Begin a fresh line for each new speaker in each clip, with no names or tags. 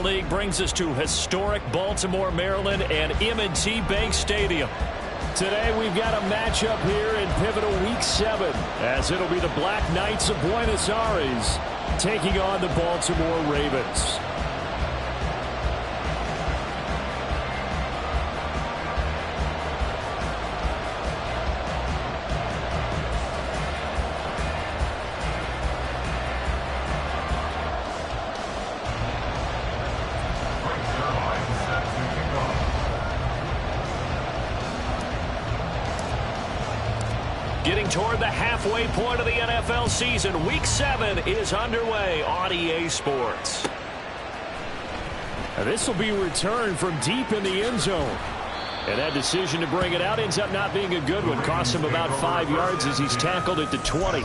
League brings us to historic Baltimore, Maryland, and M&T Bank Stadium. Today we've got a matchup here in pivotal Week 7, as it'll be the Black Knights of Buenos Aires taking on the Baltimore Ravens. Getting toward the halfway point of the NFL season, Week 7 is underway on EA Sports. This will be returned from deep in the end zone. And that decision to bring it out ends up not being a good one. Costs him about 5 yards as he's tackled at the 20.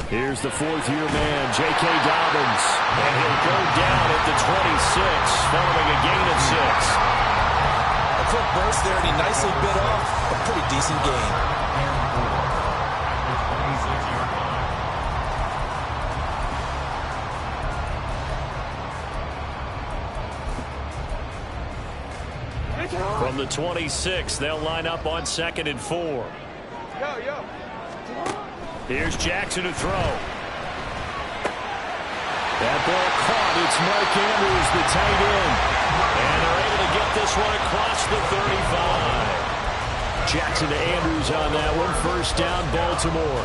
Here's the fourth-year man, J.K. Dobbins, and he'll go down at the 26, following a gain of 6.
A quick burst there, and he nicely bit off a pretty decent gain.
From the 26, they'll line up on 2nd and 4. Here's Jackson to throw. That ball caught. It's Mark Andrews, the tight end. And they're able to get this one across the 35. Jackson to Andrews on that one. First down, Baltimore.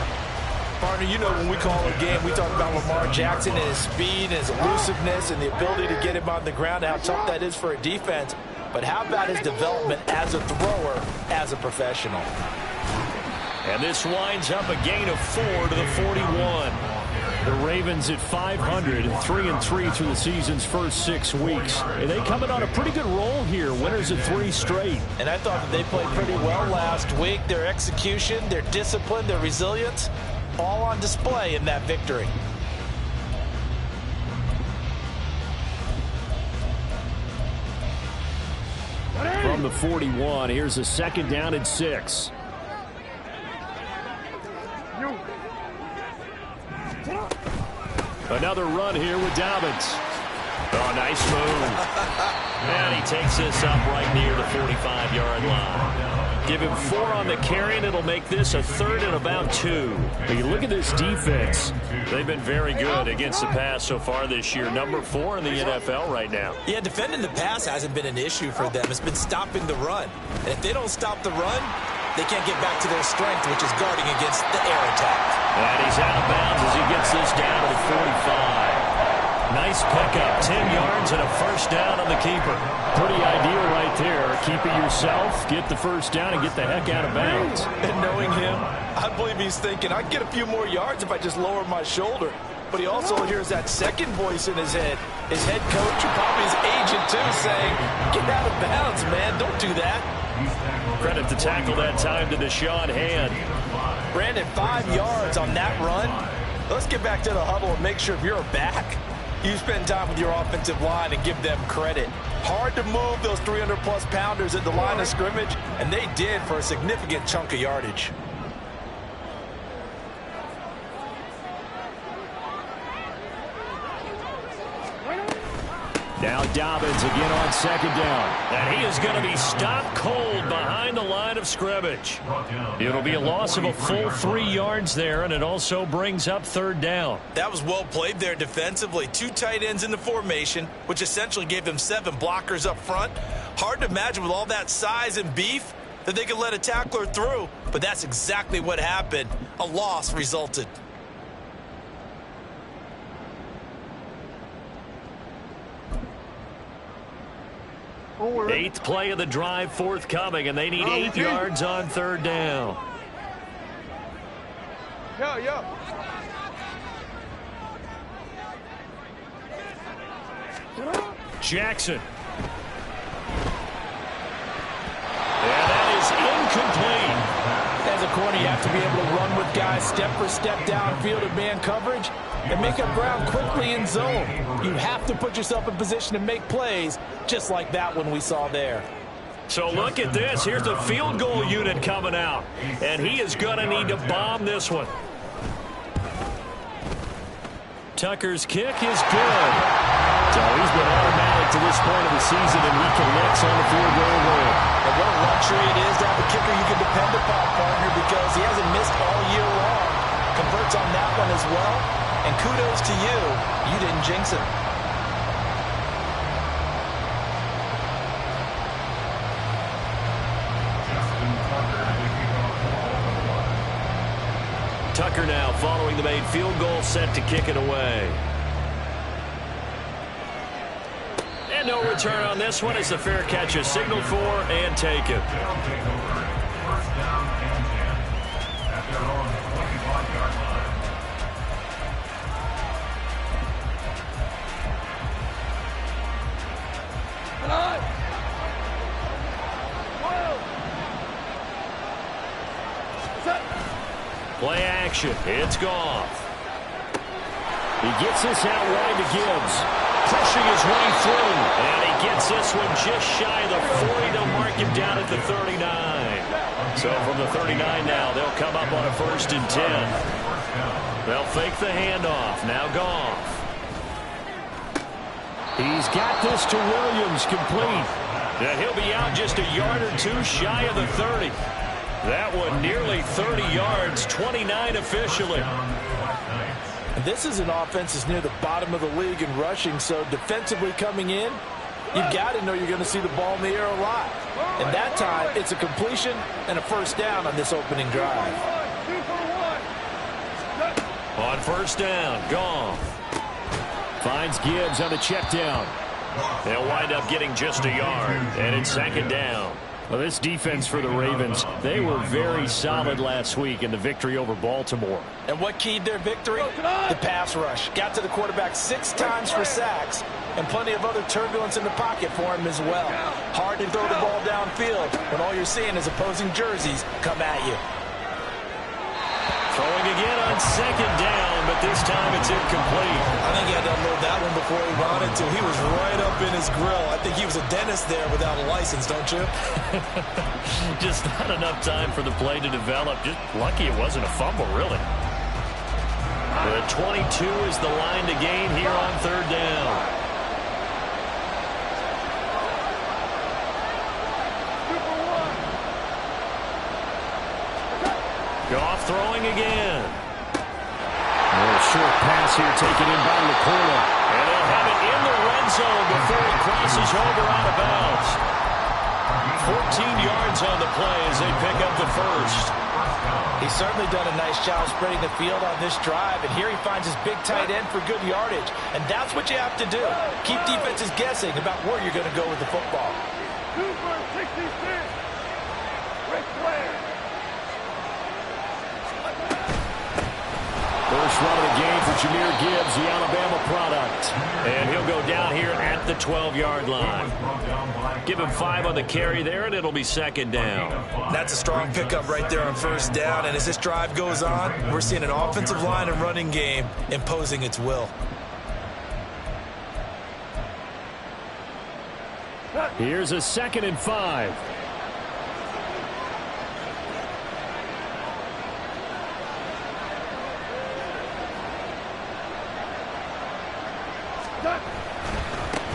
Partner, you know when we call a game, we talk about Lamar Jackson and his speed and his elusiveness and the ability to get him on the ground, how tough that is for a defense. But how about his development as a thrower, as a professional?
And this winds up a gain of 4 to the 41. The Ravens at 500, 3-3 through the season's first 6 weeks. And they coming on a pretty good roll here, winners of 3 straight.
And I thought that they played pretty well last week. Their execution, their discipline, their resilience, all on display in that victory.
From the 41, here's a 2nd down and 6. Another run here with Dobbins. Oh, nice move. And he takes this up right near the 45-yard line. Give him 4 on the carry, and it'll make this a 3rd and about 2. But you look at this defense. They've been very good against the pass so far this year. Number 4 in the NFL right now.
Yeah, defending the pass hasn't been an issue for them. It's been stopping the run. And if they don't stop the run, they can't get back to their strength, which is guarding against the air attack.
And he's out of bounds as he gets this down to the 45. Nice pickup, 10 yards and a first down on the keeper. Pretty ideal right there. Keep it yourself, get the first down, and get the heck out of bounds.
And knowing him, I believe he's thinking, I'd get a few more yards if I just lower my shoulder. But he also hears that second voice in his head. His head coach, and probably his agent too, saying, get out of bounds, man, don't do that.
Credit to tackle that time to Deshaun Hand.
Brandon, 5 yards on that run. Let's get back to the huddle and make sure if you're a back, you spend time with your offensive line and give them credit. Hard to move those 300-plus pounders at the line of scrimmage, and they did for a significant chunk of yardage.
Now Dobbins again on 2nd down. And he is going to be stopped cold behind the line of scrimmage. It'll be a loss of a full 3 yards there, and it also brings up 3rd down.
That was well played there defensively. 2 tight ends in the formation, which essentially gave them 7 blockers up front. Hard to imagine with all that size and beef that they could let a tackler through, but that's exactly what happened. A loss resulted.
Eighth play of the drive forthcoming, and they need 8 yards on 3rd down. Jackson. And that is incomplete.
corner, you have to be able to run with guys step for step downfield in man coverage and make up ground quickly in zone. You have to put yourself in position to make plays just like that one we saw there.
So look at this. Here's the field goal unit coming out. And he is going to need to bomb this one. Tucker's kick is good. So he's been automatic to this point of the season, and he connects on the field goal line.
And what a luxury it is to have a kicker you can depend upon, partner, because he hasn't missed all year long. Converts on that one as well. And kudos to you. You didn't jinx him.
Tucker now following the made field goal, set to kick it away. And no return on this one as the fair catch is signaled for and taken. Play action. It's Goff. He gets this out wide to Gibbs. Pushing his way through. And he gets this one just shy of the 40 to mark him down at the 39. So from the 39 now, they'll come up on a 1st and 10. They'll fake the handoff. Now Goff. He's got this to Williams, complete. And he'll be out just a yard or two shy of the 30. That one nearly 30 yards, 29 officially.
This is an offense that's near the bottom of the league in rushing, so defensively coming in, you've got to know you're going to see the ball in the air a lot. And that time, it's a completion and a 1st down on this opening drive.
On 1st down, Goff. Finds Gibbs on the check down. They'll wind up getting just a yard, and it's 2nd down. Well, this defense for the Ravens, they were very solid last week in the victory over Baltimore.
And what keyed their victory? The pass rush. Got to the quarterback 6 times for sacks, and plenty of other turbulence in the pocket for him as well. Hard to throw the ball downfield when all you're seeing is opposing jerseys come at you.
Throwing again on 2nd down, but this time it's incomplete.
I think he had to unload that one before he wanted to. He was right up in his grill. I think he was a dentist there without a license, don't you?
Just not enough time for the play to develop. Just lucky it wasn't a fumble, really. The 22 is the line to gain here on 3rd down. Goff throwing again. A short pass here taken in by the corner. And they'll have it in the red zone before it crosses over out of bounds. 14 yards on the play as they pick up the 1st.
He's certainly done a nice job spreading the field on this drive, and here he finds his big tight end for good yardage. And that's what you have to do. Keep defenses guessing about where you're going to go with the football.
Super 66. Rick Blair.
First run of the game for Jahmyr Gibbs, the Alabama product. And he'll go down here at the 12-yard line. Give him 5 on the carry there, and it'll be 2nd down.
That's a strong pickup right there on 1st down. And as this drive goes on, we're seeing an offensive line and running game imposing its will.
Here's a 2nd and 5.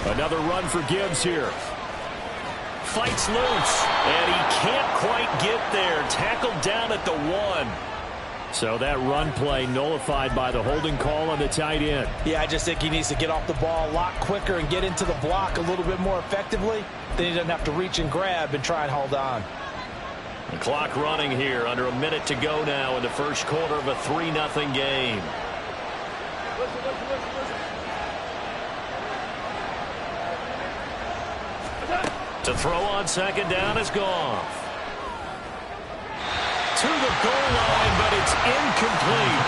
Another run for Gibbs here. Fights loose, and he can't quite get there. Tackled down at the 1. So that run play nullified by the holding call on the tight end.
Yeah, I just think he needs to get off the ball a lot quicker and get into the block a little bit more effectively. Then he doesn't have to reach and grab and try and hold on.
The clock running here, under a minute to go now in the 1st quarter of a 3-0 game. To throw on 2nd down is Goff. To the goal line, but it's incomplete.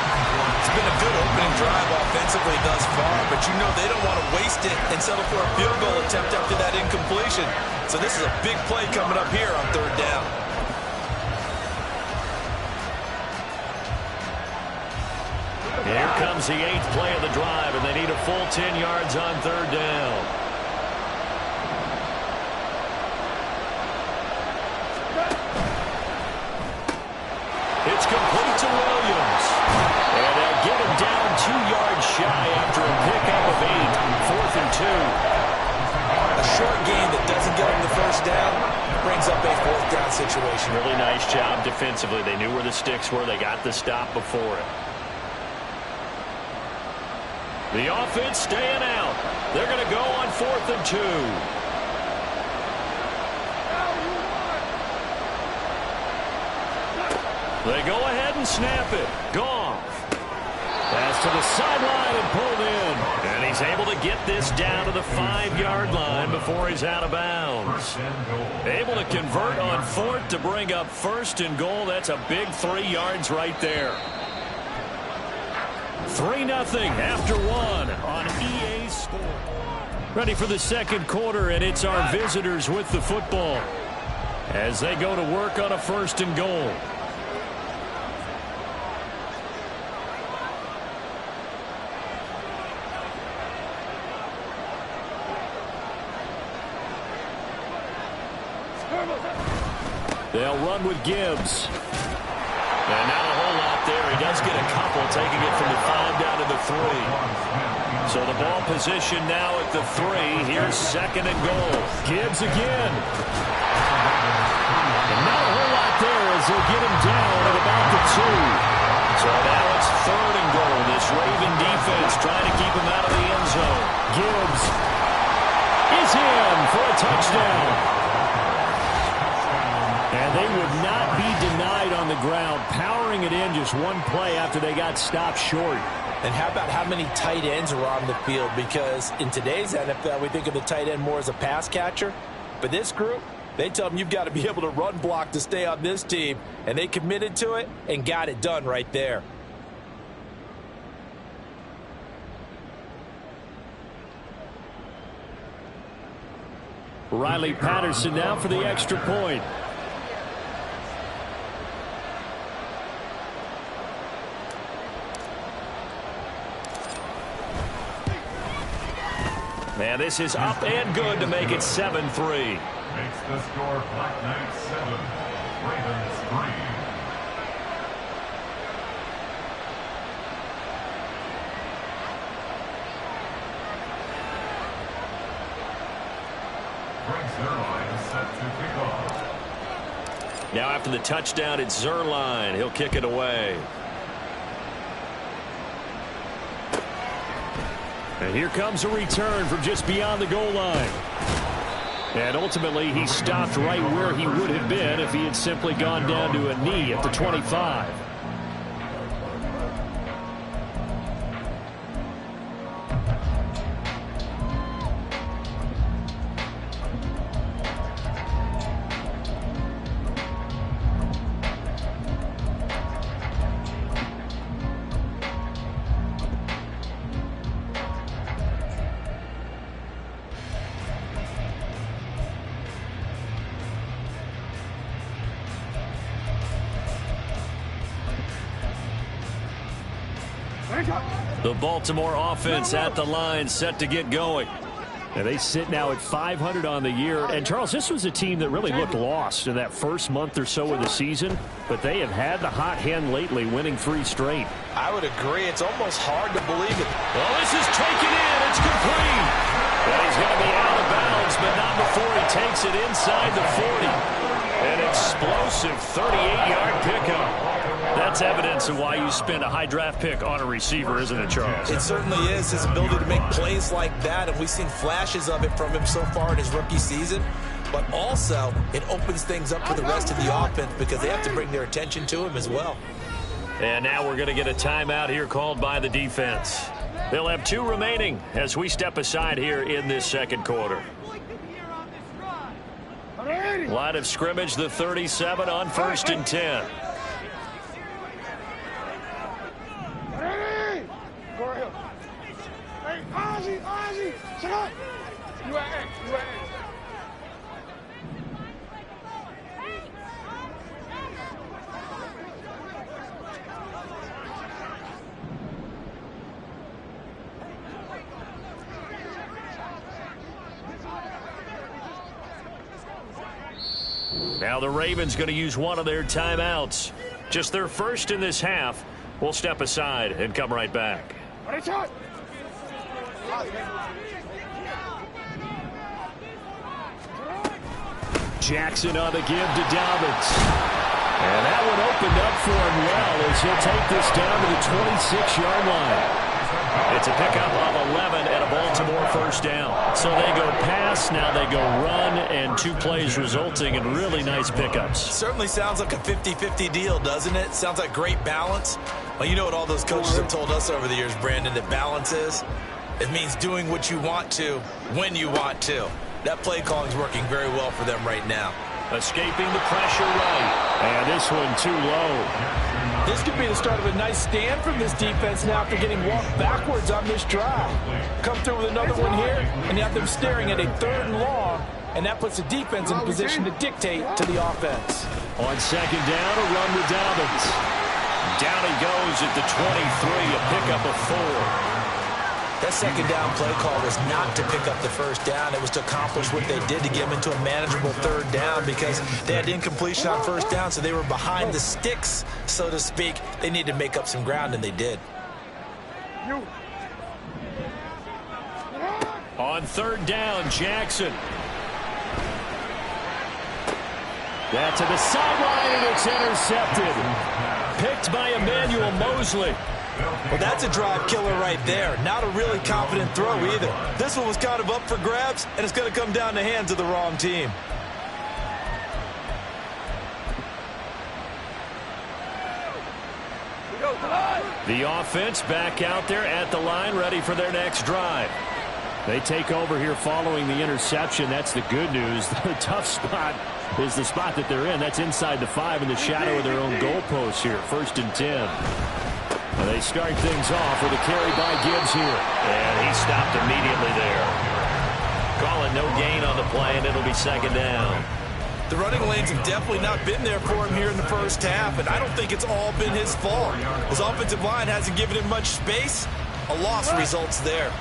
It's been a good opening drive offensively thus far, but you know they don't want to waste it and settle for a field goal attempt after that incompletion. So this is a big play coming up here on 3rd down.
Here comes the 8th play of the drive, and they need a full 10 yards on 3rd down. It's complete to Williams. And they'll get him down 2 yards shy after a pickup of 8. 4th and 2.
A short game that doesn't get him the first down brings up a 4th down situation.
Really nice job defensively. They knew where the sticks were. They got the stop before it. The offense staying out. They're going to go on 4th and 2. They go ahead and snap it. Goff. Pass to the sideline and pulled in. And he's able to get this down to the 5-yard line before he's out of bounds. Able to convert on 4th to bring up 1st and goal. That's a big 3 yards right there. 3-0 after 1 on EA Sports. Ready for the 2nd quarter, and it's our visitors with the football as they go to work on a 1st and goal. They'll run with Gibbs. And not a whole lot there. He does get a couple, taking it from the 5 down to the 3. So the ball position now at the 3. Here's 2nd and goal. Gibbs again. And not a whole lot there as they'll get him down at about the 2. So now it's 3rd and goal. This Raven defense trying to keep him out of the end zone. Gibbs is in for a touchdown. And they would not be denied on the ground, powering it in just one play after they got stopped short.
And how about how many tight ends are on the field? Because in today's NFL, we think of the tight end more as a pass catcher. But this group, they tell them you've got to be able to run block to stay on this team. And they committed to it and got it done right there.
Riley Patterson now for the extra point. And this is up and good to make it 7-3.
Makes the score Black Knights 7, Ravens 3. Greg Zerline is set to kick off.
Now after the touchdown, it's Zerline. He'll kick it away. And here comes a return from just beyond the goal line. And ultimately, he stopped right where he would have been if he had simply gone down to a knee at the 25. The Baltimore offense at the line, set to get going. And they sit now at 500 on the year. And, Charles, this was a team that really looked lost in that first month or so of the season. But they have had the hot hand lately, winning 3 straight.
I would agree. It's almost hard to believe it.
Well, this is taken in. It's complete. And he's going to be out of bounds, but not before he takes it inside the 40. An explosive 38-yard pickup. That's evidence of why you spend a high draft pick on a receiver, isn't it, Charles?
It certainly is. His ability to make plays like that, and we've seen flashes of it from him so far in his rookie season. But also, it opens things up for the rest of the offense because they have to bring their attention to him as well.
And now we're going to get a timeout here called by the defense. They'll have 2 remaining as we step aside here in this second quarter. Line of scrimmage, the 37 on 1st and 10.
Ozzy, check out. You at A.
Now the Ravens going to use one of their timeouts. Just their first in this half. We'll step aside and come right back. Jackson on the give to Dobbins. And that one opened up for him well as he'll take this down to the 26-yard line. It's a pickup of 11 and a Baltimore first down. So they go pass, now they go run, and 2 plays resulting in really nice pickups.
Certainly sounds like a 50-50 deal, doesn't it? Sounds like great balance. Well, you know what all those coaches have told us over the years, Brandon, that balance is? It means doing what you want to, when you want to. That play calling is working very well for them right now.
Escaping the pressure right. And this one too low.
This could be the start of a nice stand from this defense now after getting walked backwards on this drive. Come through with another one here, and you have them staring at a 3rd and long, and that puts the defense in position to dictate to the offense.
On second down, a run with Dobbins. Down he goes at the 23, a pickup of 4.
That second down play call was not to pick up the first down. It was to accomplish what they did to get them into a manageable 3rd down because they had incompletion on first down, so they were behind the sticks, so to speak. They needed to make up some ground, and they did.
On 3rd down, Jackson. That to the sideline, and it's intercepted. Picked by Emmanuel Mosley.
Well, that's a drive killer right there. Not a really confident throw either. This one was kind of up for grabs, and it's going to come down the hands of the wrong team.
The offense back out there at the line, ready for their next drive. They take over here following the interception. That's the good news. The tough spot is the spot that they're in. That's inside the 5 in the shadow of their own goalpost here. 1st and 10. They start things off with a carry by Gibbs here. And he stopped immediately there. Call it no gain on the play, and it'll be 2nd down.
The running lanes have definitely not been there for him here in the first half, and I don't think it's all been his fault. His offensive line hasn't given him much space. A loss results there.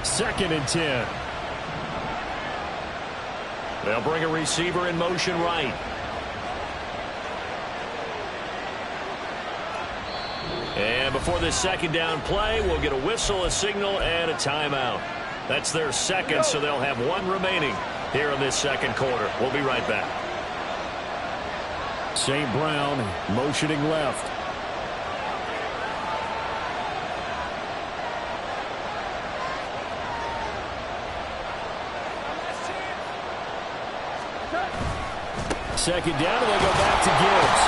2nd and 10. They'll bring a receiver in motion right. And before this 2nd down play, we'll get a whistle, a signal, and a timeout. That's their 2nd, so they'll have 1 remaining here in this 2nd quarter. We'll be right back. St. Brown motioning left. Second down, and they go back to Gibbs.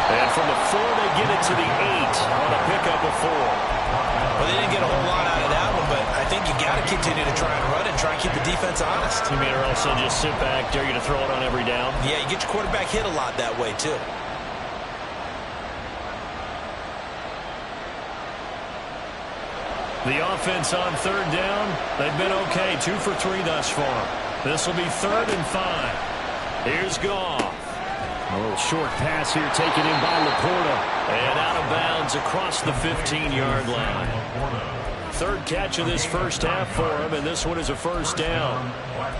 And from the 4, they get it to the 8 on a pickup of 4.
Well, they didn't get a whole lot out of that one, but I think you got to continue to try and run and try and keep the defense honest.
You mean, or else they'll just sit back, dare you to throw it on every down?
Yeah, you get your quarterback hit a lot that way, too.
The offense on 3rd down, they've been okay. 2 for 3 thus far. This will be 3rd and 5. Here's Goff. A little short pass here taken in by Laporta. And out of bounds across the 15-yard line. 3rd catch of this first half for him, and this one is a 1st down.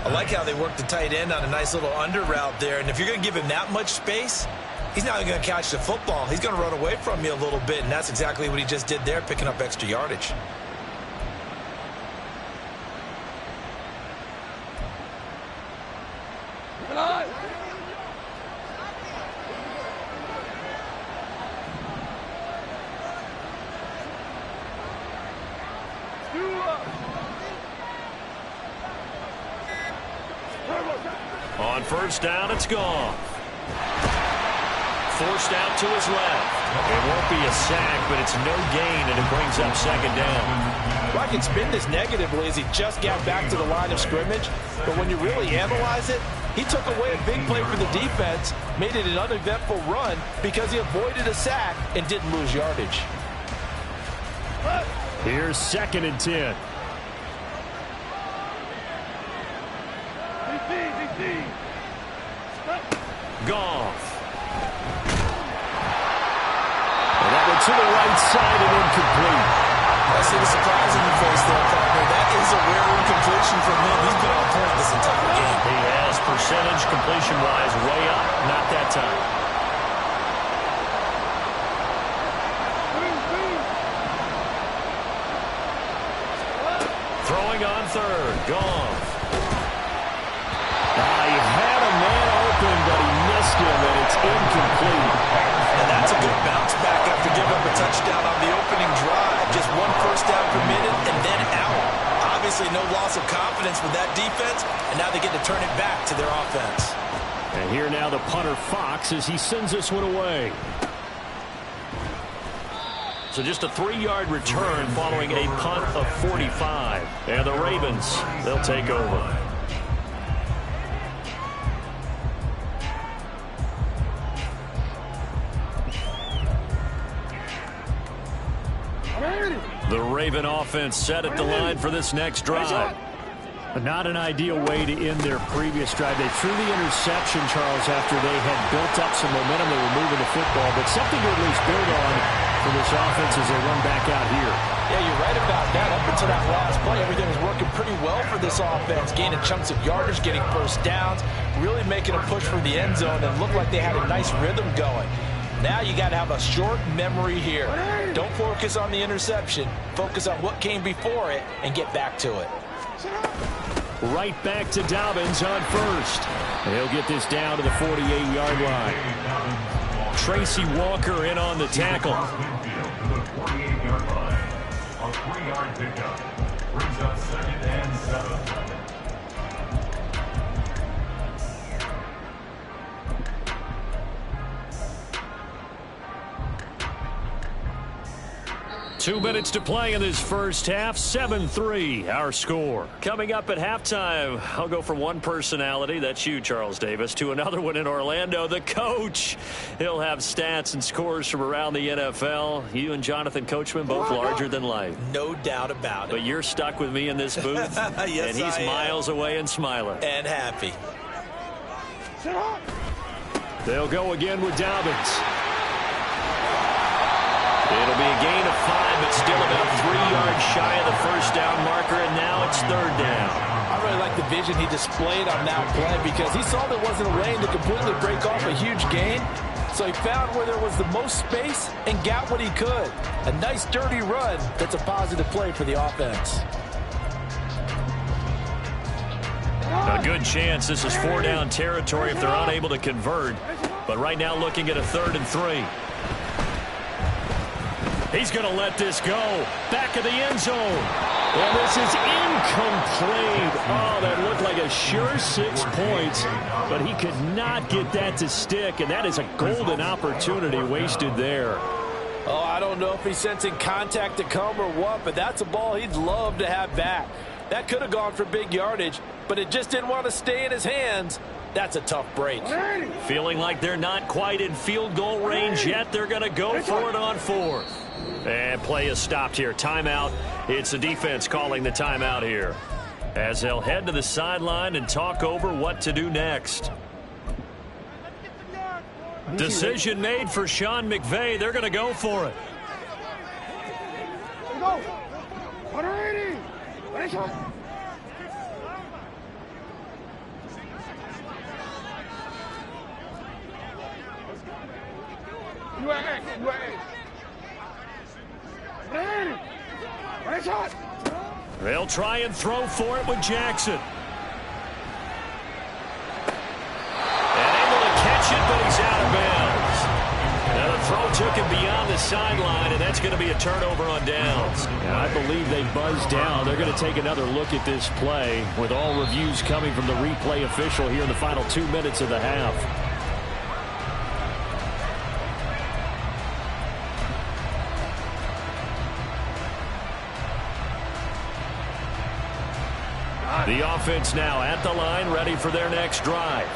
I like how they worked the tight end on a nice little under route there. And if you're going to give him that much space, he's not going to catch the football. He's going to run away from you a little bit, and that's exactly what he just did there, picking up extra yardage.
On 1st down, it's gone. Forced out to his left. It won't be a sack, but it's no gain, and it brings up 2nd down.
Well, I can spin this negatively as he just got back to the line of scrimmage, but when you really analyze it, he took away a big play for the defense, made it an uneventful run because he avoided a sack and didn't lose yardage.
Here's 2nd and 10. Goff. And that one to the right side and incomplete.
I see the surprise in your face there, partner. That is a rare incompletion from him. He's been on point this entire game.
He has percentage completion-wise way up. Not that time. Throwing on third. Goff. He had a man open, but he missed him, and it's incomplete.
And that's a good bounce back after giving up a touchdown on the opening drive. Just one first down permitted and then out. Obviously no loss of confidence with that defense, and now they get to turn it back to their offense.
And here now the punter Fox as he sends this one away. So just a 3-yard return following a punt of 45. And the Ravens, they'll take over. The Raven offense set at the line for this next drive. Not an ideal way to end their previous drive. They threw the interception, Charles, after they had built up some momentum. They were moving the football, but something to at least build on for this offense as they run back out here.
Yeah, you're right about that. Up until that last play, everything was working pretty well for this offense. Gaining chunks of yardage, getting first downs, really making a push for the end zone, and looked like they had a nice rhythm going. Now you got to have a short memory here. Don't focus on the interception. Focus on what came before it and get back to it.
Right back to Dobbins on first. He'll get this down to the 48-yard line. Tracy Walker in on the tackle.
The 48-yard line. A 3-yard pickup brings up 2nd and 7.
2 minutes to play in this first half. 7-3 our score. Coming up at halftime, I'll go from one personality, that's you, Charles Davis, to another one in Orlando, the coach. He'll have stats and scores from around the NFL. You and Jonathan Coachman both larger than life.
No doubt about it.
But you're stuck with me in this booth.
Yes,
and he's miles away and smiling.
And happy.
They'll go again with Dobbins. It'll be a gain of 5, but still about 3 yards shy of the first down marker, and now it's 3rd down.
I really like the vision he displayed on that play because he saw there wasn't a lane to completely break off a huge gain. So he found where there was the most space and got what he could. A nice dirty run that's a positive play for the offense.
A good chance this is 4-down territory if they're unable to convert. But right now looking at a 3rd and 3. He's going to let this go. Back of the end zone. And this is incomplete. Oh, that looked like a sure 6 points. But he could not get that to stick. And that is a golden opportunity wasted there.
Oh, I don't know if he's sensing contact to come or what, but that's a ball he'd love to have back. That could have gone for big yardage, but it just didn't want to stay in his hands. That's a tough break.
Feeling like they're not quite in field goal range yet. They're going to go for it on 4th. And play is stopped here. Timeout. It's the defense calling the timeout here, as they'll head to the sideline and talk over what to do next. Decision made for Sean McVay. They're going to go for it. They'll try and throw for it with Jackson. And able to catch it, but he's out of bounds. Now the throw took him beyond the sideline, and that's going to be a turnover on downs. And I believe they buzzed down. They're going to take another look at this play with all reviews coming from the replay official here in the final 2 minutes of the half. The offense now at the line, ready for their next drive.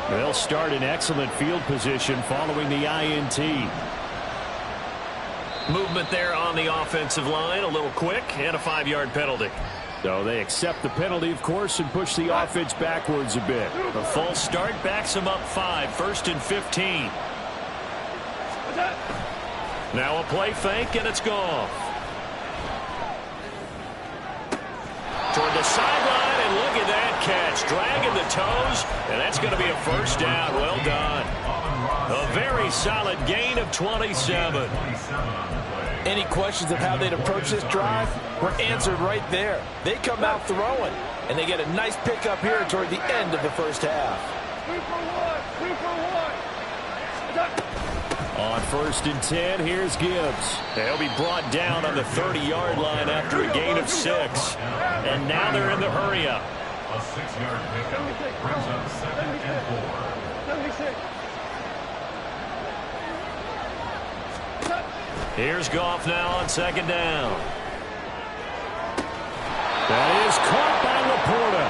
They'll start in excellent field position following the INT. Movement there on the offensive line, a little quick, and a 5-yard penalty. So they accept the penalty, of course, and push the offense backwards a bit. The false start backs them up 5, 1st and 15. Now a play fake, and it's Goff. sideline, and look at that catch. Dragging the toes, and that's going to be a first down. Well done. A very solid gain of 27.
Any questions of how they'd approach this drive were answered right there. They come out throwing, and they get a nice pickup here toward the end of the first half.
3 for 1.
On 1st and 10, here's Gibbs. They'll be brought down on the 30-yard line after a gain of 6. And now they're in the hurry-up.
A 6-yard pickup brings up 2nd and 4.
76.
Here's Goff now on 2nd down. That is caught by Laporta.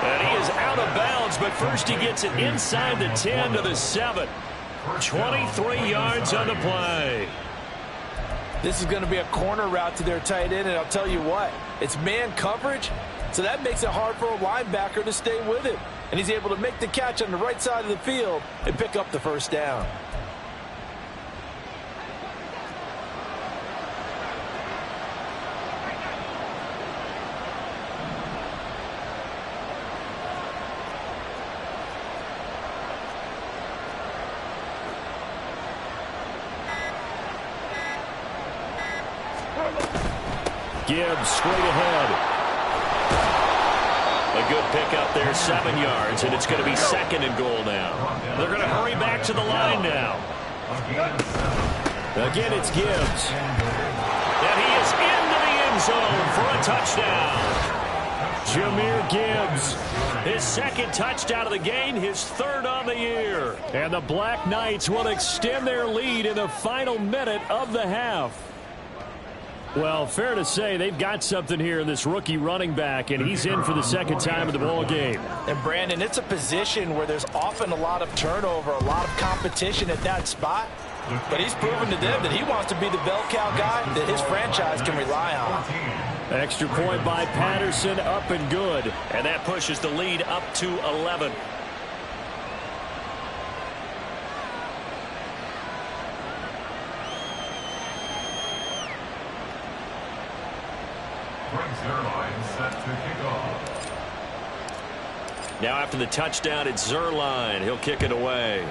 And he is out of bounds, but first he gets it inside the 10 to the 7. 23 yards on the play.
This is going to be a corner route to their tight end, and I'll tell you what, it's man coverage, so that makes it hard for a linebacker to stay with it. And he's able to make the catch on the right side of the field and pick up the first down.
Gibbs straight ahead. A good pickup there, 7 yards, and it's going to be 2nd and goal now. They're going to hurry back to the line now. Again, it's Gibbs. And he is into the end zone for a touchdown. Jahmyr Gibbs, his 2nd touchdown of the game, his 3rd on the year. And the Black Knights will extend their lead in the final minute of the half. Well, fair to say they've got something here in this rookie running back, and he's in for the 2nd time of the ball game.
And, Brandon, it's a position where there's often a lot of turnover, a lot of competition at that spot. But he's proven to them that he wants to be the bell cow guy that his franchise can rely on.
Extra point by Patterson, up and good. And that pushes the lead up to 11.
Set to kick off.
Now after the touchdown, it's Zerline. He'll kick it away.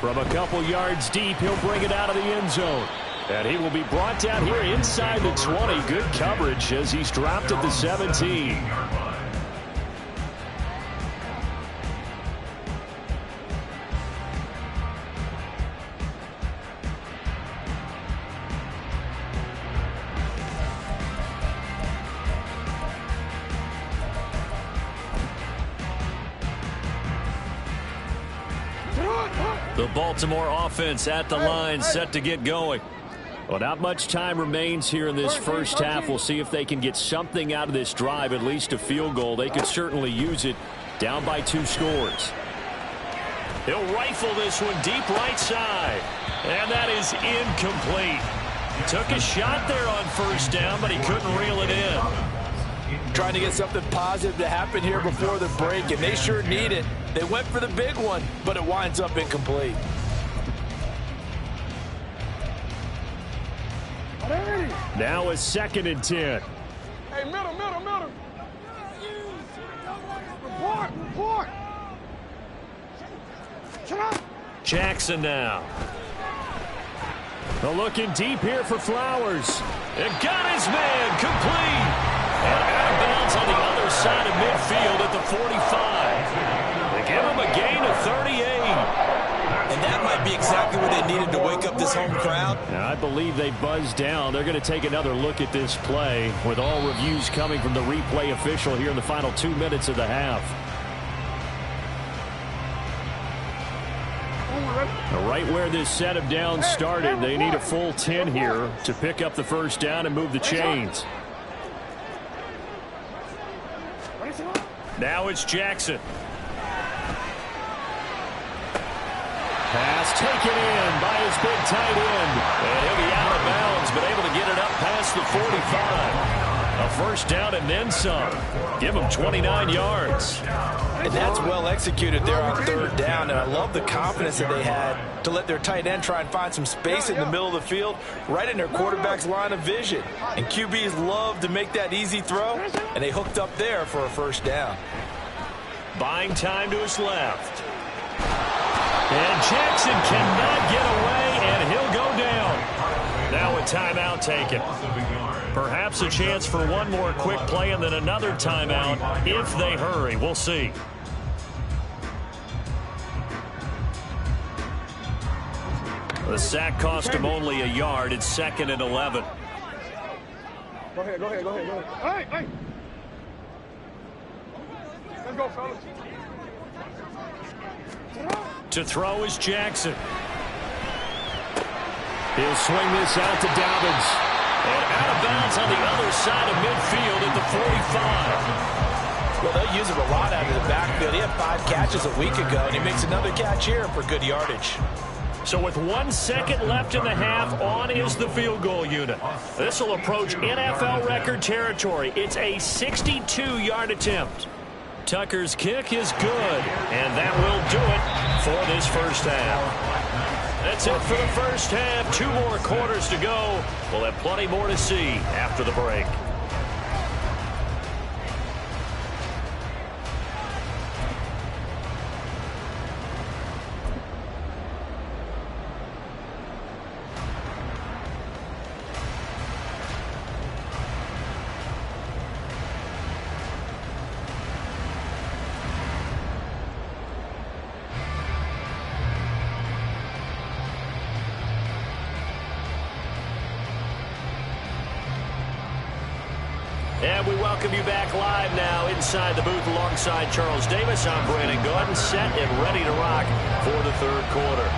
From a couple yards deep, he'll bring it out of the end zone. And he will be brought down here inside the 20. Good coverage as he's dropped at the 17. The Baltimore offense at the line, set to get going. Well, not much time remains here in this first half. We'll see if they can get something out of this drive, at least a field goal. They could certainly use it, down by 2 scores. He'll rifle this one deep right side. And that is incomplete. Took a shot there on 1st down, but he couldn't reel it in.
Trying to get something positive to happen here before the break, and they sure need it. They went for the big one, but it winds up incomplete.
Now a 2nd and 10.
Hey, middle. Report. Shut up.
Jackson now. Looking deep here for Flowers. And got his man complete. And out of bounds on the other side of midfield at the 45. They give him a gain of 38.
And that might be exactly what they needed to wake up this home crowd.
Now, I believe they buzzed down. They're going to take another look at this play with all reviews coming from the replay official here in the final 2 minutes of the half. Right where this set of downs started, they need a full 10 here to pick up the first down and move the chains. Now it's Jackson. Pass taken in by his big tight end. And he'll be out of bounds, but able to get it up past the 45. A first down and then some. Give them 29 yards.
And that's well executed there on third down. And I love the confidence that they had to let their tight end try and find some space in the middle of the field, right in their quarterback's line of vision. And QBs love to make that easy throw, and they hooked up there for a first down.
Buying time to his left. And Jackson cannot get away, and he'll go down. Now a timeout taken. Perhaps a chance for one more quick play and then another timeout if they hurry. We'll see. The sack cost him only a yard. It's 2nd and 11.
Go ahead. Hey! Let's go, fellas.
To throw is Jackson. He'll swing this out to Dobbins. And out of bounds on the other side of midfield at the 45.
Well, they'll use it a lot out of the backfield. He had 5 catches a week ago, and he makes another catch here for good yardage.
So with 1 second left in the half, on is the field goal unit. This will approach NFL record territory. It's a 62-yard attempt. Tucker's kick is good, and that will do it for this first half. That's it for the first half. 2 more quarters to go. We'll have plenty more to see after the break. And we welcome you back live now inside the booth alongside Charles Davis. I'm Brandon Gordon, set and ready to rock for the third quarter.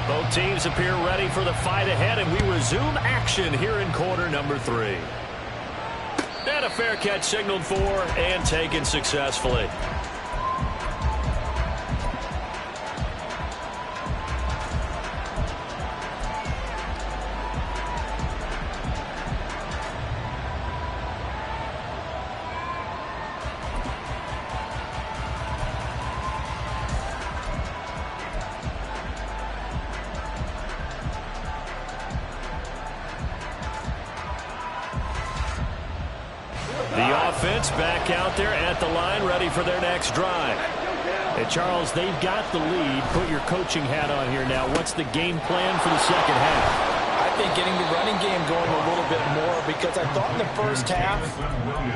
Both teams appear ready for the fight ahead, and we resume action here in quarter number 3. And a fair catch signaled for and taken successfully. Back out there at the line, ready for their next drive. Hey, Charles, they've got the lead. Put your coaching hat on here now. What's the game plan for the second half?
I think getting the running game going a little bit more, because I thought in the first half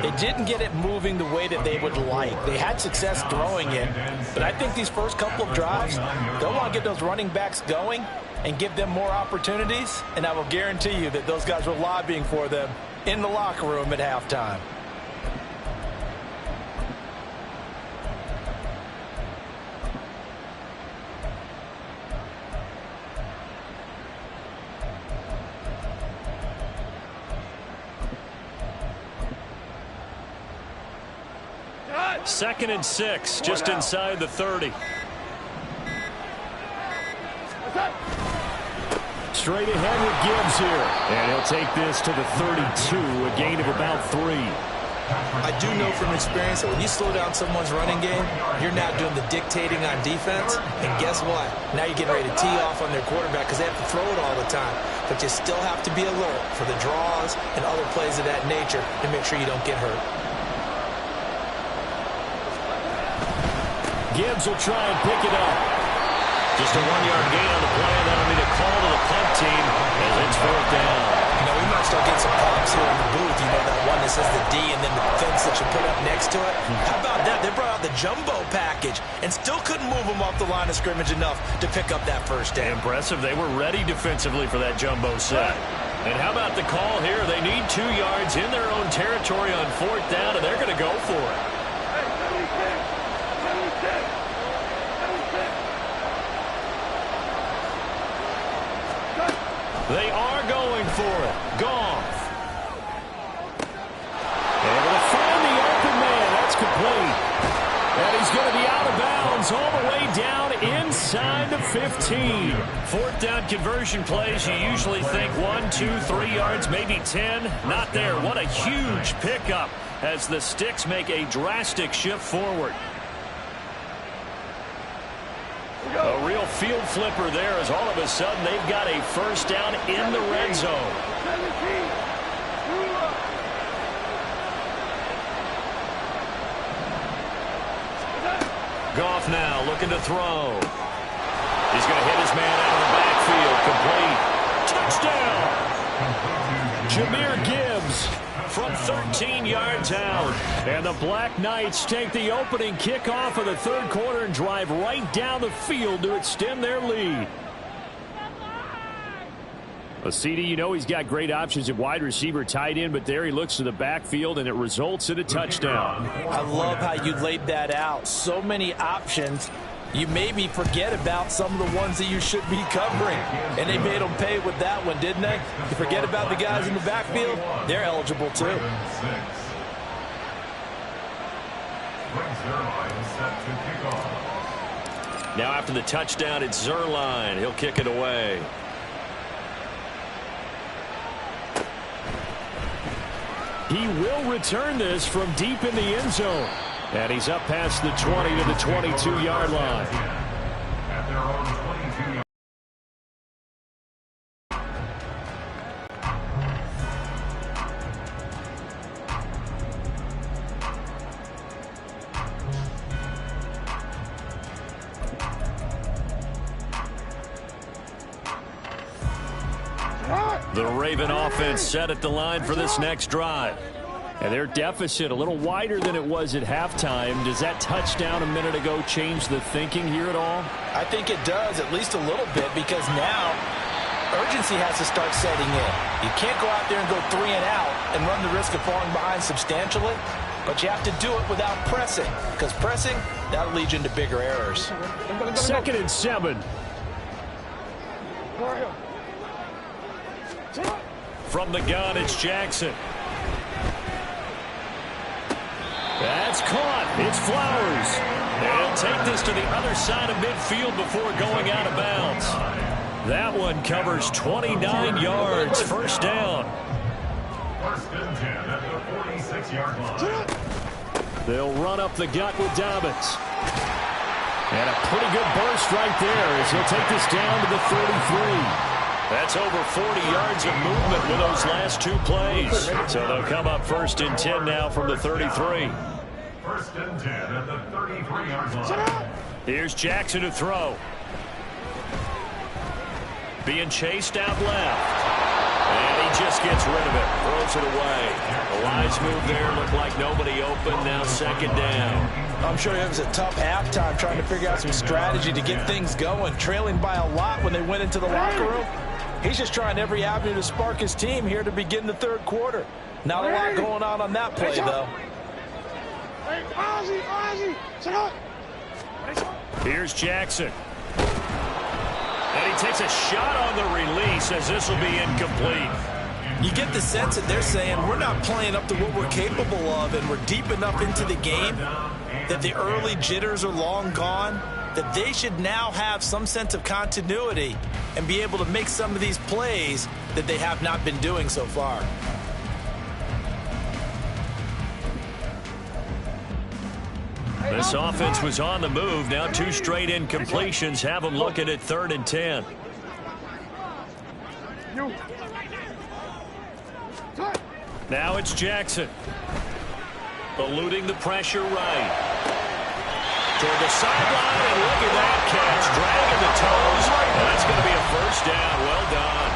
they didn't get it moving the way that they would like. They had success throwing it, but I think these first couple of drives, they'll want to get those running backs going and give them more opportunities, and I will guarantee you that those guys were lobbying for them in the locker room at halftime.
Second and 6, just inside the 30. Straight ahead with Gibbs here. And he'll take this to the 32, a gain of about 3.
I do know from experience that when you slow down someone's running game, you're now doing the dictating on defense. And guess what? Now you're getting ready to tee off on their quarterback because they have to throw it all the time. But you still have to be alert for the draws and other plays of that nature to make sure you don't get hurt.
Gibbs will try and pick it up. Just a 1-yard gain on the play, and that'll be the call to the punt team as it's 4th down.
You know, we might start getting some props here in the booth. You know, that one that says the D and then the fence that you put up next to it. How about that? They brought out the jumbo package and still couldn't move them off the line of scrimmage enough to pick up that first down.
Impressive. They were ready defensively for that jumbo set. And how about the call here? They need 2 yards in their own territory on 4th down, and they're going to go for it. They are going for it. Goff. Able to find the open man. That's complete. And he's going to be out of bounds all the way down inside inside the 15. Fourth down conversion plays, you usually think 1, 2, 3 yards, maybe 10. Not there. What a huge pickup as the Sticks make a drastic shift forward. A real field flipper there as all of a sudden they've got a first down in the red zone. Goff now looking to throw. He's going to hit his man out of the backfield. Complete. Touchdown. Jahmyr Gibbs from 13 yards out. And the Black Knights take the opening kickoff of the third quarter and drive right down the field to extend their lead. Well, CD, you know he's got great options at wide receiver, tight end, but there he looks to the backfield, and it results in a touchdown.
I love how you laid that out. So many options. You maybe forget about some of the ones that you should be covering. And they made them pay with that one, didn't they? You forget about the guys in the backfield, they're eligible too.
Now after the touchdown, it's Zuerlein. He'll kick it away. He will return this from deep in the end zone. And he's up past the 20 to the 22-yard line.
At their own 22-yard.
The Raven offense set at the line for this next drive. And their deficit a little wider than it was at halftime. Does that touchdown a minute ago change the thinking here at all?
I think it does, at least a little bit, because now urgency has to start setting in. You can't go out there and go 3 and out and run the risk of falling behind substantially, but you have to do it without pressing, because pressing, that'll lead you into bigger errors.
2nd and 7. From the gun, it's Jackson. That's caught. It's Flowers. They'll take this to the other side of midfield before going out of bounds. That one covers 29 yards. First down.
First and 10 at the 46-yard line.
They'll run up the gut with Dobbins. And a pretty good burst right there as he'll take this down to the 33. That's over 40 yards of movement with those last 2 plays. So they'll come up 1st and 10 now from the 33.
First and 10 at the 33-yard line.
Here's Jackson to throw. Being chased out left. And he just gets rid of it. Throws it away. The lines move there. Look like nobody open. Now 2nd down.
I'm sure it was a tough halftime trying to figure out some strategy to get things going. Trailing by a lot when they went into the locker room. He's just trying every avenue to spark his team here to begin the third quarter. Not a lot going on that play, though.
Here's Jackson. And he takes a shot on the release as this will be incomplete.
You get the sense that they're saying we're not playing up to what we're capable of, and we're deep enough into the game that the early jitters are long gone, that they should now have some sense of continuity and be able to make some of these plays that they have not been doing so far.
This offense was on the move. Now 2 straight incompletions have them looking at 3rd and 10. Now it's Jackson. Eluding the pressure right. Toward the sideline, and look at that catch. Dragging the toes. And that's going to be a first down. Well done.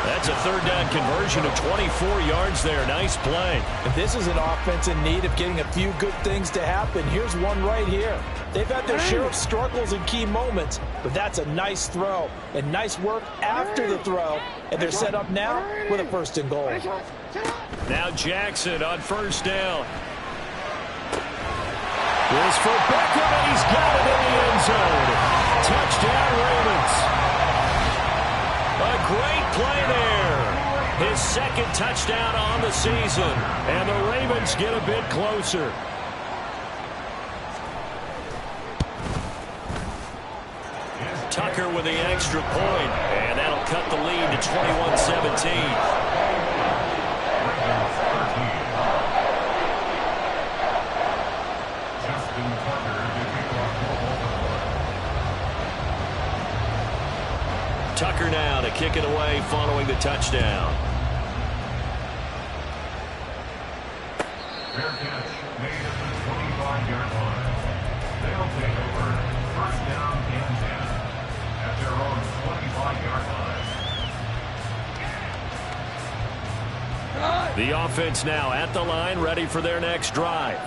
That's a 3rd down conversion of 24 yards there. Nice play.
This is an offense in need of getting a few good things to happen. Here's one right here. They've had their share of struggles in key moments, but that's a nice throw and nice work after the throw. And they're set up now with a 1st and goal.
Now Jackson on 1st down. Here's for Beckham, and he's got it in the end zone. Touchdown, Ravens. A great play there. His 2nd touchdown on the season. And the Ravens get a bit Tucker with the extra point, and that'll cut the lead to 21-17. Tucker now to kick it away following the touchdown.
Fair catch made at the 25-yard line. They'll take over first down and 10 at their own 25-yard line.
The offense now at the line, ready for their next drive.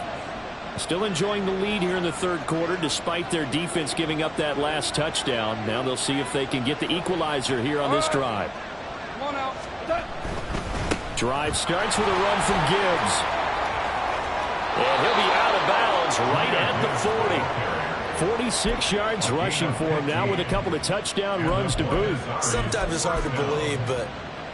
Still enjoying the lead here in the third quarter despite their defense giving up that last touchdown. Now they'll see if they can get the equalizer here on this drive.
Come on out.
Drive starts with a run from Gibbs. And he'll be out of bounds right at the 40. 46 yards rushing for him now with a couple of touchdown runs to boot.
Sometimes it's hard to believe, but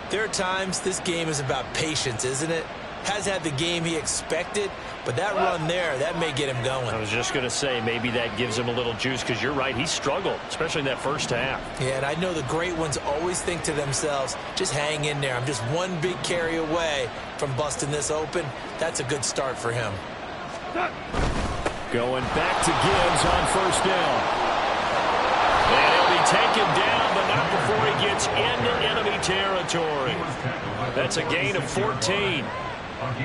there are times this game is about patience, isn't it? Has had the game he expected, but that run there, that may get him going.
I was just going to say maybe that gives him a little juice because you're right, he struggled, especially in that first half.
Yeah, and I know the great ones always think to themselves, just hang in there. I'm just one big carry away from busting this open. That's a good start for him.
Going back to Gibbs on first down. And he'll be taken down, but not before he gets into enemy territory. That's a gain of 14.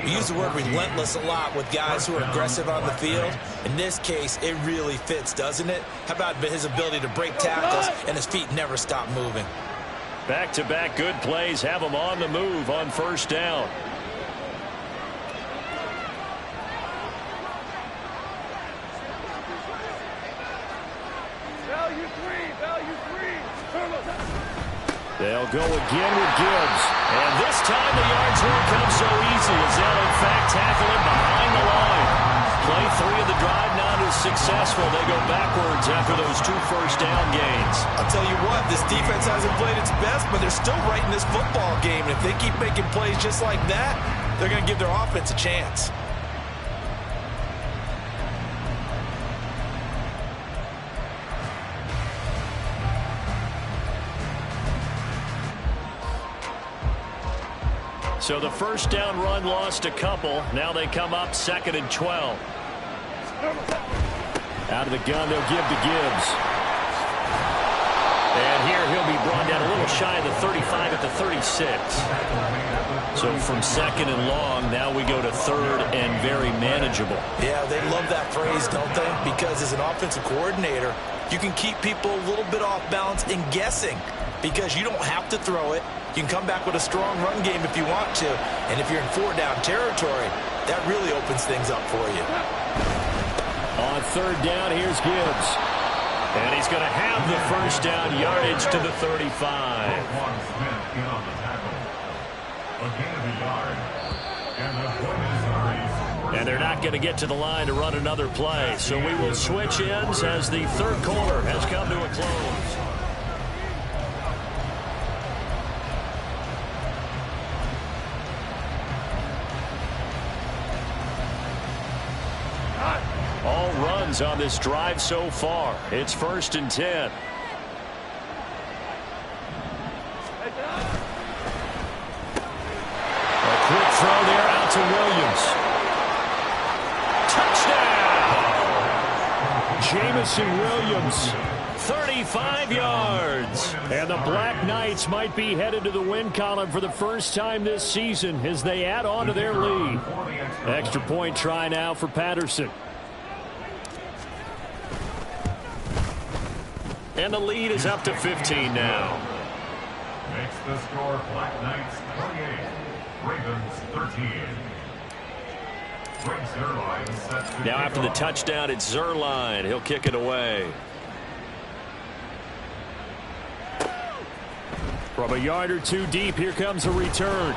We use the word relentless a lot with guys who are aggressive on the field. In this case, it really fits, doesn't it? How about his ability to break tackles and his feet never stop moving?
Back-to-back good plays have him on the move on first down.
Value three.
They'll go again with Gibbs. And this time the yards won't come so easy as they'll in fact tackle him behind the line. Play 3 of the drive not as successful. They go backwards after those 2 first down gains.
I'll tell you what, this defense hasn't played its best, but they're still right in this football game. And if they keep making plays just like that, they're going to give their offense a chance.
So the first down run lost a couple. Now they come up 2nd and 12. Out of the gun, they'll give to Gibbs. And here he'll be brought down a little shy of the 35 at the 36. So from 2nd and long, now we go to 3rd and very manageable.
Yeah, they love that phrase, don't they? Because as an offensive coordinator, you can keep people a little bit off balance and guessing because you don't have to throw it. You can come back with a strong run game if you want to. And if you're in 4-down territory, that really opens things up for you.
On 3rd down, here's Gibbs. And he's going to have the first down yardage to the 35. And they're not going to get to the line to run another play. So we will switch ends as the third quarter has come to a close. All runs on this drive so far. It's 1st and 10. A quick throw there out to Williams. Touchdown! Jamison Williams, 35 yards. And the Black Knights might be headed to the win column for the first time this season as they add on to their lead. Extra point try now for Patterson. And the lead is up to 15 now.
Makes the score Black Knights 28, Ravens 13. Greg Zerline set to
Now after the touchdown, it's Zerline. He'll kick it away. From a yard or 2 deep, here comes a return.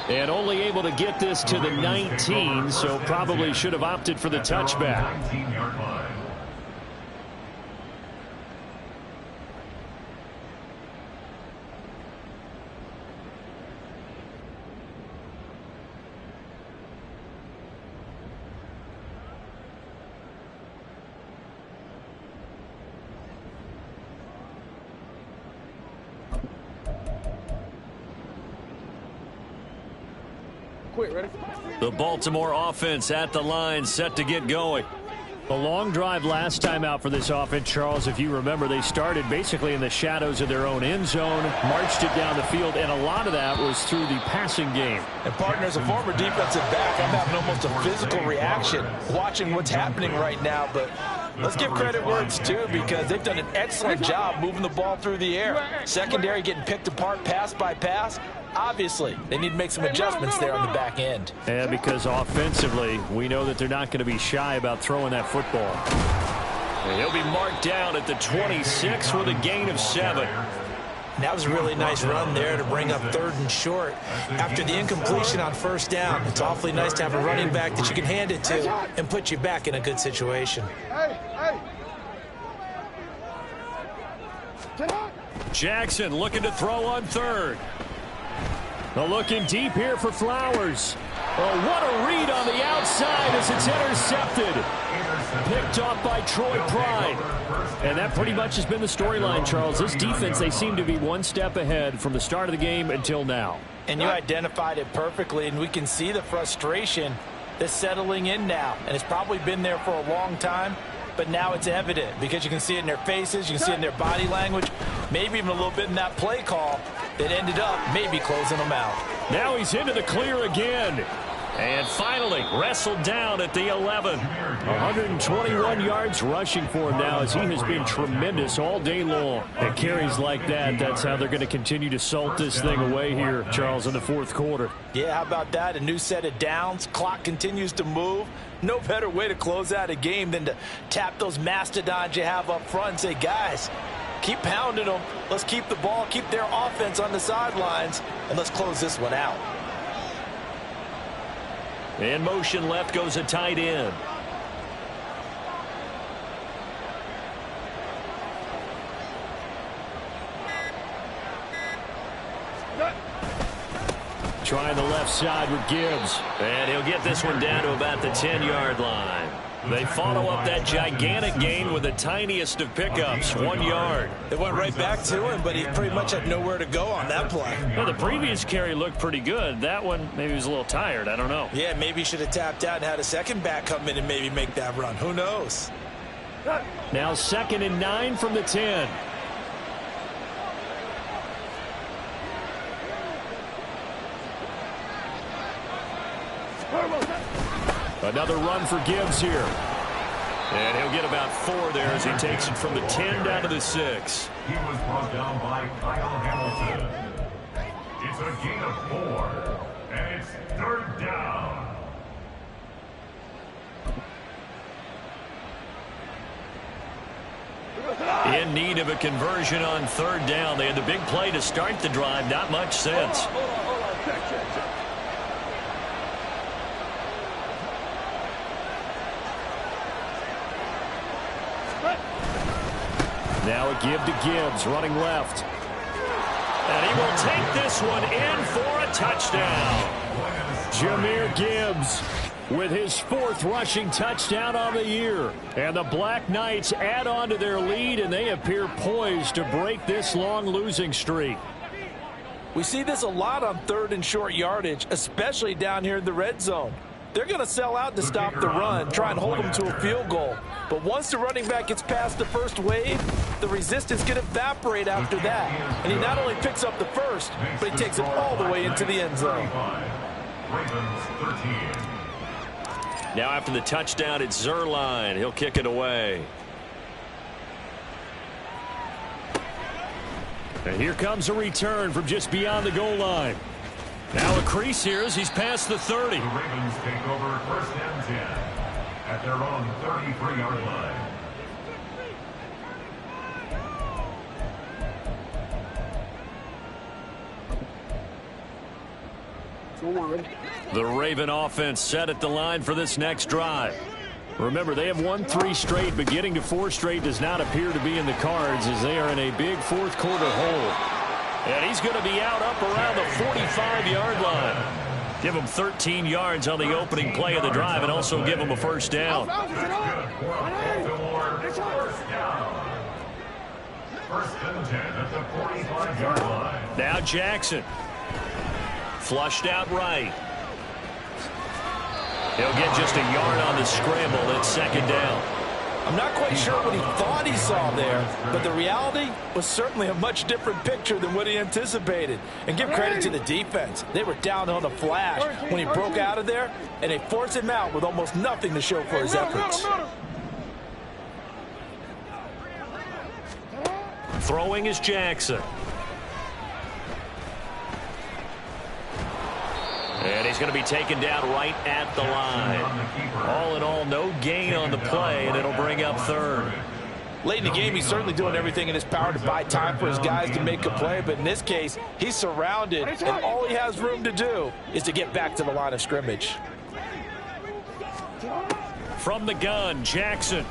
And only able to get this to the 19, so probably should have opted for the touchback.
19-yard line.
quick. Ready?
The Baltimore offense at the line, set to get going. The long drive last time out for this offense, Charles, if you remember, they started basically in the shadows of their own end zone, marched it down the field, and a lot of that was through the passing game.
And partner, as a former defensive back, I'm having almost a physical reaction watching what's happening right now. But let's give credit where it's due, because they've done an excellent job moving the ball through the air. Secondary getting picked apart pass by pass. Obviously, they need to make some adjustments there on the back end.
And because offensively, we know that they're not going to be shy about throwing that football. And he'll be marked down at the 26 with a gain of 7.
That was a really nice run there to bring up 3rd and short. After the incompletion on 1st down, it's awfully nice to have a running back that you can hand it to and put you back in a good situation.
Jackson looking to throw on 3rd. Looking deep here for Flowers. Oh, what a read on the outside as it's intercepted. Picked off by Troy Pride. And that pretty much has been the storyline, Charles. This defense, they seem to be one step ahead from the start of the game until now.
And you identified it perfectly, and we can see the frustration that's settling in now. And it's probably been there for a long time, but now it's evident because you can see it in their faces, you can see it in their body language, maybe even a little bit in that play call that ended up maybe closing them out.
Now he's into the clear again. And finally wrestled down at the 11. 121 yards rushing for him now, as he has been tremendous all day long. And carries like that, that's how they're going to continue to salt this thing away here, Charles, in the 4th quarter.
Yeah, how about that? A new set of downs. Clock continues to move. No better way to close out a game than to tap those mastodons you have up front and say, guys, keep pounding them. Let's keep the ball, keep their offense on the sidelines, and let's close this one out.
In motion left goes a tight end. Trying the left side with Gibbs. And he'll get this one down to about the 10-yard line. They follow up that gigantic gain with the tiniest of pickups, 1 yard.
It went right back to him, but he pretty much had nowhere to go on that play.
Well, the previous carry looked pretty good. That one, maybe he was a little tired. I don't know.
Yeah, maybe he should have tapped out and had a second back come in and maybe make that run. Who knows?
Now 2nd and 9 from the 10. Another run for Gibbs here. And he'll get about 4 there as he takes it from the 10 down to the 6.
He was brought down by Kyle Hamilton. It's a gain of 4, and it's 3rd down.
In need of a conversion on 3rd down. They had the big play to start the drive. Not much sense.
Hold on. Check.
Now a give to Gibbs, running left. And he will take this one in for a touchdown. Jahmyr Gibbs with his 4th rushing touchdown on the year. And the Black Knights add on to their lead, and they appear poised to break this long losing streak.
We see this a lot on 3rd and short yardage, especially down here in the red zone. They're going to sell out to stop the run, try and hold them to a field goal. But once the running back gets past the first wave, the resistance can evaporate after that. And he not only picks up the first, but he takes it all the way into the end zone.
Now after the touchdown, it's Zerline. He'll kick it away. And here comes a return from just beyond the goal line. Now a crease here as he's past the 30.
The Ravens take over 1st and 10 at their own 33-yard line.
The Raven offense set at the line for this next drive. Remember, they have won 3 straight, but getting to 4 straight does not appear to be in the cards as they are in a big 4th quarter hole. And he's going to be out up around the 45-yard line. Give him 13 yards on the opening play of the drive and also give him a 1st down.
First and 10 at the 45-yard line.
Now Jackson. Flushed out right. He'll get just a yard on the scramble. It's second down.
I'm not quite sure what he thought he saw there, but the reality was certainly a much different picture than what he anticipated. And give credit to the defense. They were down on a flash when he broke out of there, and they forced him out with almost nothing to show for his efforts.
Throwing is Jackson. And he's going to be taken down right at the line. All in all, no gain on the play, and it'll bring up third.
Late in the game, he's certainly doing everything in his power to buy time for his guys to make a play. But in this case, he's surrounded, and all he has room to do is to get back to the line of scrimmage.
From the gun, Jackson.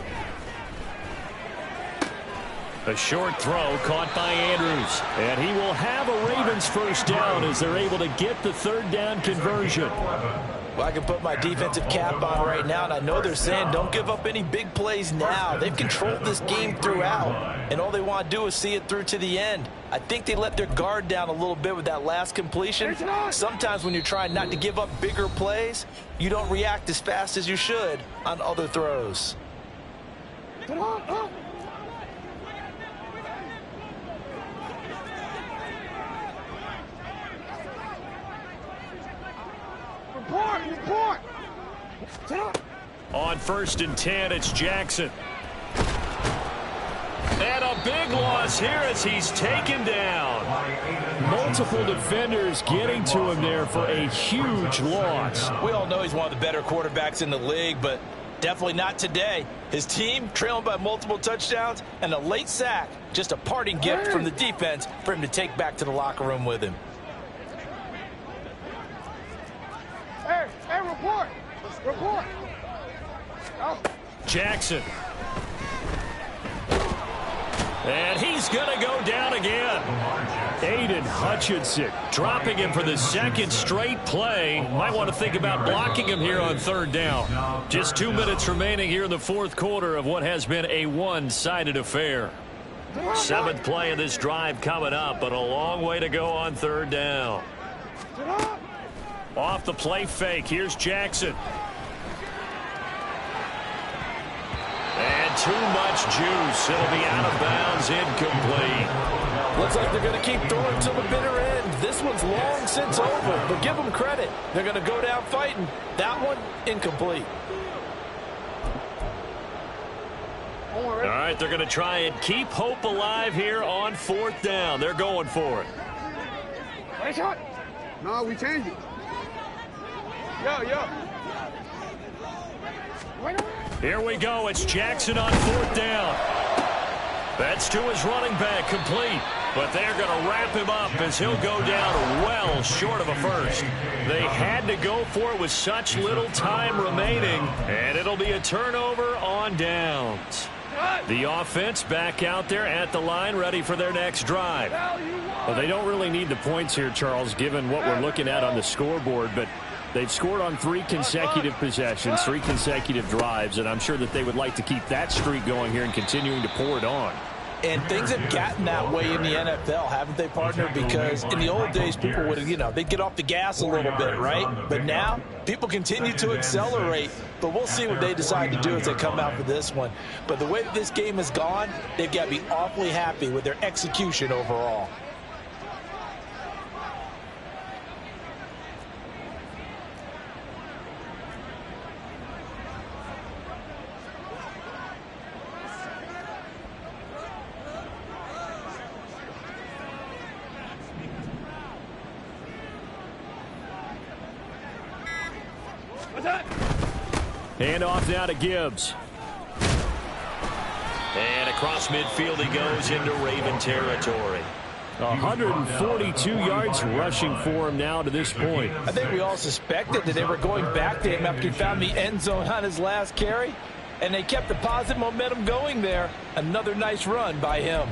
A short throw caught by Andrews. And he will have a Ravens first down as they're able to get the third down conversion.
Well, I can put my defensive cap on right now, and I know they're saying don't give up any big plays now. They've controlled this game throughout, and all they want to do is see it through to the end. I think they let their guard down a little bit with that last completion. Sometimes when you're trying not to give up bigger plays, you don't react as fast as you should on other throws.
Report!
On 1st and 10, it's Jackson. And a big loss here as he's taken down. Multiple defenders getting to him there for a huge loss.
We all know he's one of the better quarterbacks in the league, but definitely not today. His team trailing by multiple touchdowns and a late sack. Just a parting gift from the defense for him to take back to the locker room with him.
Hey, report! Oh.
Jackson. And he's going to go down again. Aiden Hutchinson dropping him for the second straight play. Might want to think about blocking him here on third down. Just 2 minutes remaining here in the fourth quarter of what has been a one-sided affair. 7th play of this drive coming up, but a long way to go on third down. Off the play fake, here's Jackson. And too much juice. It'll be out of bounds, incomplete.
Looks like they're going to keep throwing to the bitter end. This one's long since over, but give them credit. They're going to go down fighting. That one, incomplete.
All right, they're going to try and keep hope alive here on 4th down. They're going for it.
Nice shot. No, we changed it. Yo.
Here we go. It's Jackson on 4th down. That's to his running back, complete. But they're going to wrap him up as he'll go down well short of a first. They had to go for it with such little time remaining, and it'll be a turnover on downs. The offense back out there at the line, ready for their next drive.
Well, they don't really need the points here, Charles, given what we're looking at on the scoreboard, but they've scored on 3 consecutive possessions, 3 consecutive drives, and I'm sure that they would like to keep that streak going here and continuing to pour it on.
And things have gotten that way in the NFL, haven't they, partner? Because in the old days, people would, they'd get off the gas a little bit, right? But now, people continue to accelerate. But we'll see what they decide to do as they come out for this one. But the way that this game has gone, they've got to be awfully happy with their execution overall.
Hand off now to Gibbs.
And across midfield he goes into Raven territory.
142 yards rushing for him now to this point.
I think we all suspected that they were going back to him after he found the end zone on his last carry. And they kept the positive momentum going there. Another nice run by him.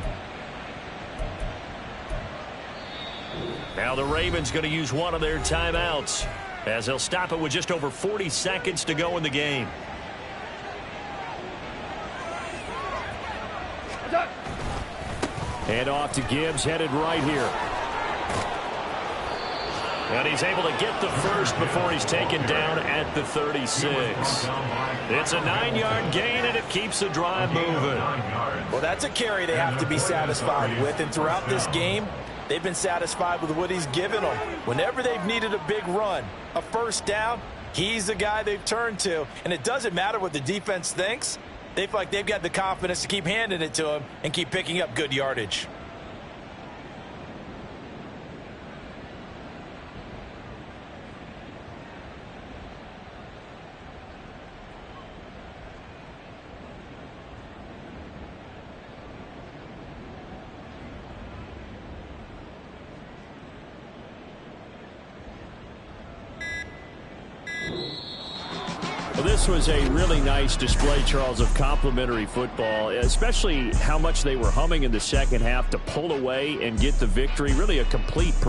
Now the Ravens going to use one of their timeouts, as they'll stop it with just over 40 seconds to go in the game.
Hand off to Gibbs, headed right here.
And he's able to get the first before he's taken down at the 36. It's a 9-yard gain, and it keeps the drive moving.
Well, that's a carry they have to be satisfied with. And throughout this game, they've been satisfied with what he's given them. Whenever they've needed a big run, a first down, he's the guy they've turned to. And it doesn't matter what the defense thinks. They feel like they've got the confidence to keep handing it to him and keep picking up good yardage.
Well, this was a really nice display, Charles, of complimentary football, especially how much they were humming in the second half to pull away and get the victory. Really a complete